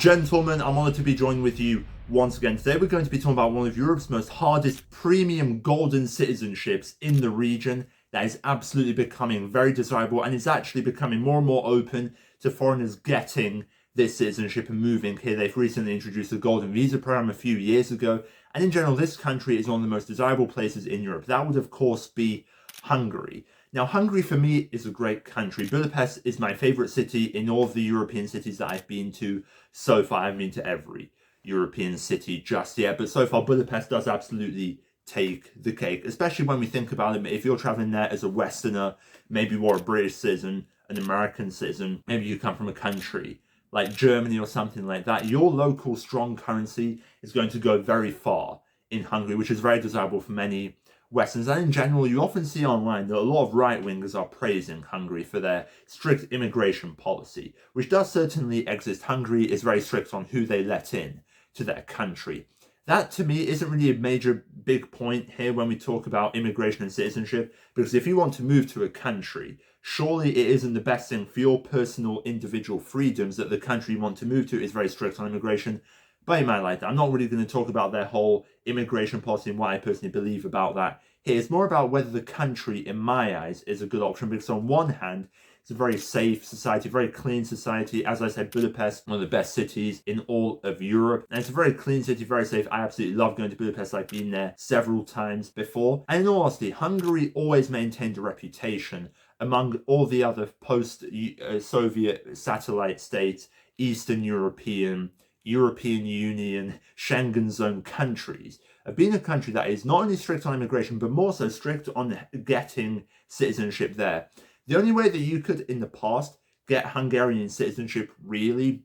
Gentlemen, I'm honoured to be joined with you once again. Today we're going to be talking about one of Europe's most hardest premium golden citizenships in the region that is absolutely becoming very desirable and is actually becoming more and more open to foreigners getting this citizenship and moving here. They've recently introduced the golden visa program a few years ago, and in general this country is one of the most desirable places in Europe. That would of course be Hungary. Now, Hungary for me is a great country. Budapest is my favourite city in all of the European cities that I've been to so far. I haven't been to every European city just yet, but so far Budapest does absolutely take the cake, especially when we think about it. If you're travelling there as a Westerner, maybe you're a British citizen, an American citizen, maybe you come from a country like Germany or something like that, your local strong currency is going to go very far in Hungary, which is very desirable for many Westerns. And in general, you often see online that a lot of right-wingers are praising Hungary for their strict immigration policy, which does certainly exist. Hungary is very strict on who they let in to their country. That, to me, isn't really a major big point here when we talk about immigration and citizenship, because if you want to move to a country, surely it isn't the best thing for your personal individual freedoms that the country you want to move to is very strict on immigration. But you might like that. I'm not really going to talk about their whole immigration policy and what I personally believe about that here. It's more about whether the country, in my eyes, is a good option, because on one hand, it's a very safe society, very clean society. As I said, Budapest, one of the best cities in all of Europe. And it's a very clean city, very safe. I absolutely love going to Budapest. I've been there several times before. And in all honesty, Hungary always maintained a reputation among all the other post-Soviet satellite states, Eastern European Union, Schengen zone countries, of being a country that is not only strict on immigration, but more so strict on getting citizenship there. The only way that you could, in the past, get Hungarian citizenship really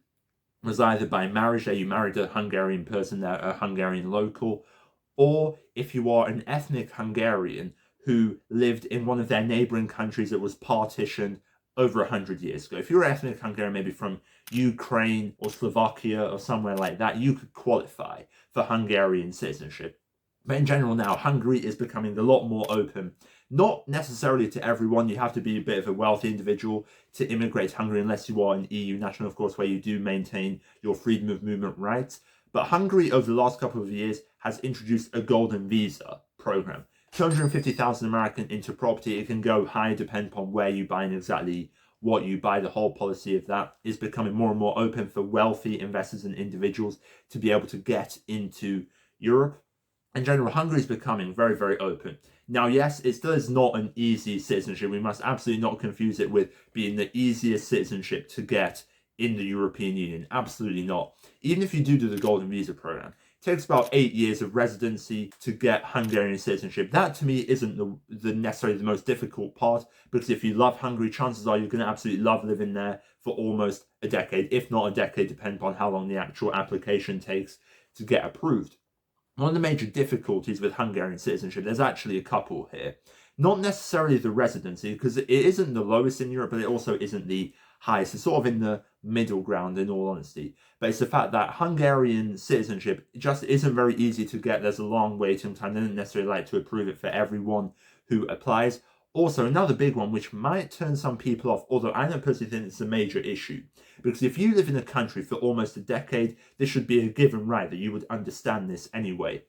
was either by marriage, that you married a Hungarian person there, a Hungarian local, or if you are an ethnic Hungarian who lived in one of their neighbouring countries that was partitioned over 100 years ago. If you're ethnic Hungarian, maybe from Ukraine or Slovakia or somewhere like that, you could qualify for Hungarian citizenship. But in general now, Hungary is becoming a lot more open. Not necessarily to everyone. You have to be a bit of a wealthy individual to immigrate to Hungary, unless you are an EU national, of course, where you do maintain your freedom of movement rights. But Hungary, over the last couple of years, has introduced a golden visa program. 250,000 American into property. It can go higher depending upon where you buy and exactly what you buy. The whole policy of that is becoming more and more open for wealthy investors and individuals to be able to get into Europe. In general, Hungary is becoming very, very open. Now, yes, it still is not an easy citizenship. We must absolutely not confuse it with being the easiest citizenship to get in the European Union. Absolutely not. Even if you do the golden visa program, it takes about 8 years of residency to get Hungarian citizenship. That, to me, isn't necessarily the most difficult part, because if you love Hungary, chances are you're going to absolutely love living there for almost a decade, if not a decade, depending on how long the actual application takes to get approved. One of the major difficulties with Hungarian citizenship, there's actually a couple here. Not necessarily the residency, because it isn't the lowest in Europe, but it also isn't the highest. It's sort of in the middle ground, in all honesty. But it's the fact that Hungarian citizenship just isn't very easy to get. There's a long waiting time. They don't necessarily like to approve it for everyone who applies. Also, another big one, which might turn some people off, although I don't personally think it's a major issue, because if you live in a country for almost a decade, this should be a given right that you would understand this anyway,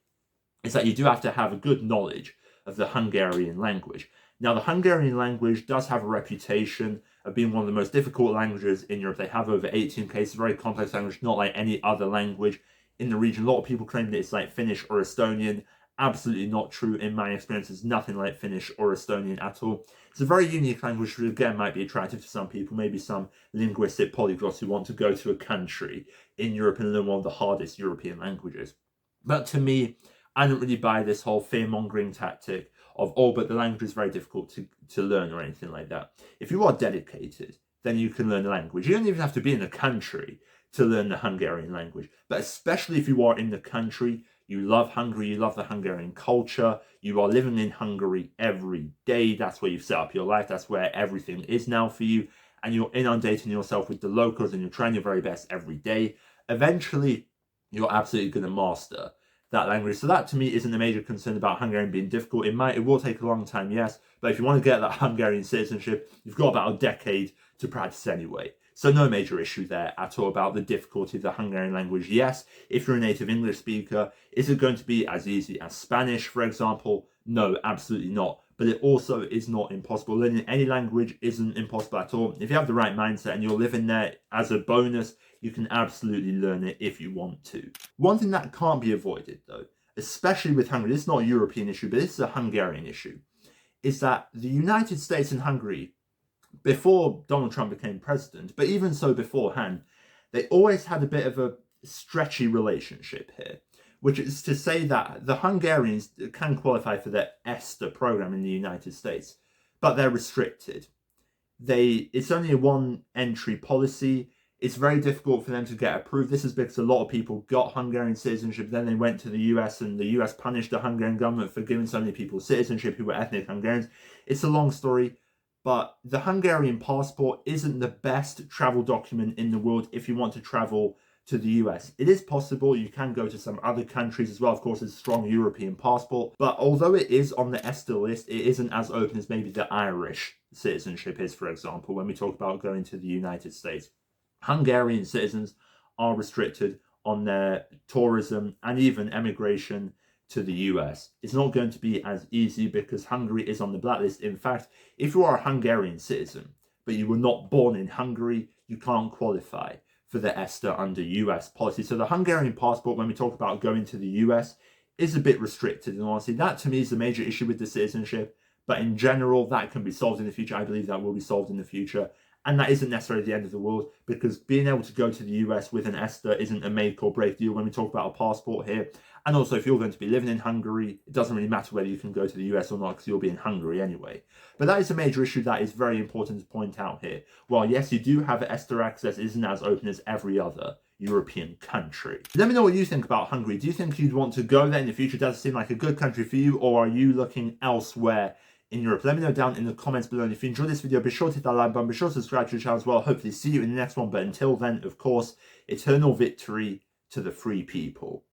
is that you do have to have a good knowledge of the Hungarian language. Now, the Hungarian language does have a reputation of being one of the most difficult languages in Europe. They have over 18 cases, very complex language, not like any other language in the region. A lot of people claim that it's like Finnish or Estonian. Absolutely not true in my experience. It's nothing like Finnish or Estonian at all. It's a very unique language, which again might be attractive to some people, maybe some linguistic polyglots who want to go to a country in Europe and learn one of the hardest European languages. But to me, I don't really buy this whole fear-mongering tactic of, oh, but the language is very difficult to learn or anything like that. If you are dedicated, then you can learn the language. You don't even have to be in the country to learn the Hungarian language. But especially if you are in the country, you love Hungary, you love the Hungarian culture, you are living in Hungary every day, that's where you've set up your life, that's where everything is now for you, and you're inundating yourself with the locals and you're trying your very best every day, eventually you're absolutely going to master that language. So that to me isn't a major concern about Hungarian being difficult. It will take a long time, yes, but if you want to get that Hungarian citizenship, you've got about a decade to practice anyway. So no major issue there at all about the difficulty of the Hungarian language. Yes, if you're a native English speaker, is it going to be as easy as Spanish, for example? No, absolutely not. But it also is not impossible. Learning any language isn't impossible at all. If you have the right mindset and you're living there as a bonus, you can absolutely learn it if you want to. One thing that can't be avoided, though, especially with Hungary, this is not a European issue, but this is a Hungarian issue, is that the United States and Hungary, before Donald Trump became president, but even so beforehand, they always had a bit of a stretchy relationship here, which is to say that the Hungarians can qualify for the ESTA program in the United States, but they're restricted. It's only a one entry policy. It's very difficult for them to get approved. This is because a lot of people got Hungarian citizenship, then they went to the US and the US punished the Hungarian government for giving so many people citizenship who were ethnic Hungarians. It's a long story, but the Hungarian passport isn't the best travel document in the world if you want to travel to the US. It is possible, you can go to some other countries as well. Of course, it's a strong European passport, but although it is on the ESTA list, it isn't as open as maybe the Irish citizenship is, for example, when we talk about going to the United States. Hungarian citizens are restricted on their tourism and even emigration to the US. It's not going to be as easy because Hungary is on the blacklist. In fact, if you are a Hungarian citizen, but you were not born in Hungary, you can't qualify for the ESTA under US policy. So the Hungarian passport, when we talk about going to the US, is a bit restricted. And honestly, that to me is the major issue with the citizenship. But in general, that can be solved in the future. I believe that will be solved in the future. And that isn't necessarily the end of the world, because being able to go to the US with an ESTA isn't a make or break deal when we talk about a passport here. And also, if you're going to be living in Hungary, it doesn't really matter whether you can go to the US or not, because you'll be in Hungary anyway. But that is a major issue that is very important to point out here. While yes, you do have ESTA access, it isn't as open as every other European country. Let me know what you think about Hungary. Do you think you'd want to go there in the future? Does it seem like a good country for you, or are you looking elsewhere in Europe? Let me know down in the comments below. And if you enjoyed this video, be sure to hit that like button, be sure to subscribe to the channel as well. Hopefully see you in the next one. But until then, of course, eternal victory to the free people.